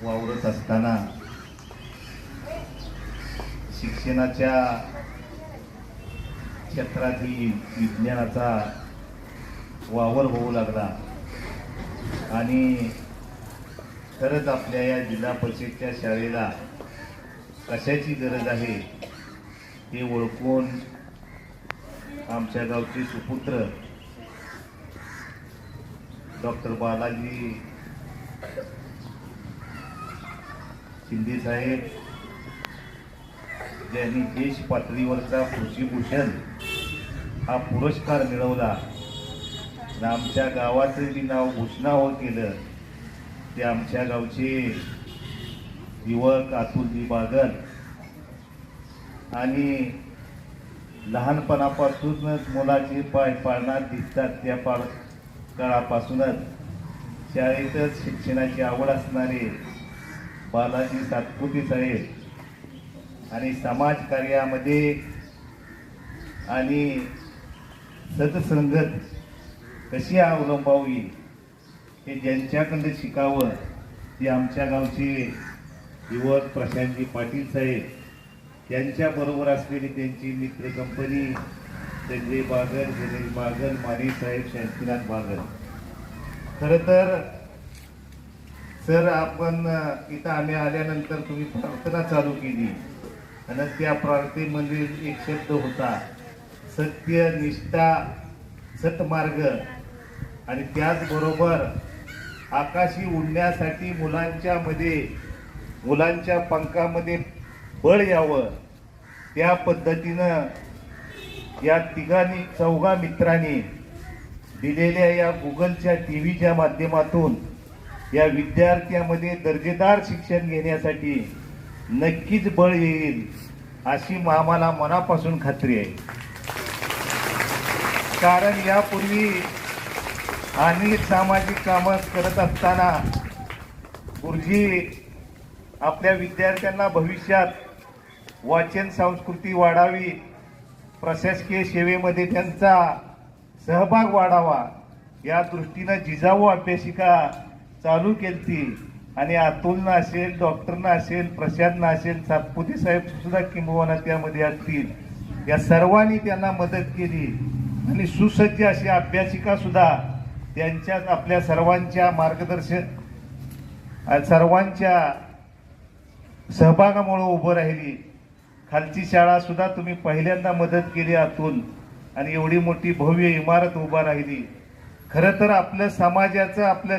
वावरत असताना शिक्षणाच्या क्षेत्रातील विज्ञानाचा वावर होऊ लागला आणि खरंच आपल्या या जिल्हा परिषदच्या शाळेला कशाची गरज आहे हे ओळखून आमच्या गावचे सुपुत्र डॉक्टर बालाजी शिंदे साहेब ज्यांनी देश पातळीवरचा कृषीभूषण हा पुरस्कार मिळवला आणि आमच्या गावाचं जे नाव भूषणावं केलं ते आमच्या गावचे युवक अतुलजी बागल आणि लहानपणापासूनच मुलाचे पाय पाळण्यात दिसतात त्या काळापासूनच शाळेतच शिक्षणाची आवड असणारे बालाजी सातपुते साहेब आणि समाज कार्यामध्ये आणि सत्संगत कशी अवलंबावी हे ज्यांच्याकडे शिकावं ते आमच्या गावचे युवक प्रशांतजी पाटील साहेब यांच्याबरोबर असलेली त्यांची मित्र कंपनी संजय बागल गणेश बागल माने साहेब शांतीनाथ बागल. खरं तर सर आपण इथं आम्ही आल्यानंतर तुम्ही प्रार्थना चालू केली आणि त्या प्रार्थनेमध्ये एक शब्द होता सत्य निष्ठा सतमार्ग आणि त्याचबरोबर आकाशी उडण्यासाठी मुलांच्या पंखामध्ये बळ यावं त्या पद्धतीनं या चौघा मित्रांनी दिलेल्या या गुगलच्या टीव्हीच्या माध्यमातून या विद्यार्थ्यांमध्ये दर्जेदार शिक्षण घेण्यासाठी नक्कीच बळ येईल अशी आम्हाला मनापासून खात्री आहे. कारण यापूर्वी अनेक सामाजिक कामं करत असताना गुरुजी आपल्या विद्यार्थ्यांना भविष्यात वाचन संस्कृती वाढावी, प्रशासकीय सेवेमध्ये त्यांचा सहभाग वाढावा या दृष्टीनं जिजाऊ अभ्यासिका चालू केली आणि अतुलना असेल, डॉक्टरना असेल, प्रशांतना असेल, सातपुते साहेब सुद्धा किंबहुना त्यामध्ये असतील. या सर्वांनी त्यांना मदत केली आणि सुसज्ज अशी अभ्यासिका सुद्धा त्यांच्यात आपल्या सर्वांच्या मार्गदर्शन सर्वांच्या सहभागामुळे उभं राहिली. खालची शाळा सुद्धा तुम्ही पहिल्यांदा मदत केली अतुल आणि एवढी मोठी भव्य इमारत उभा राहिली. खरं तर आपल्या समाजाचं आपलं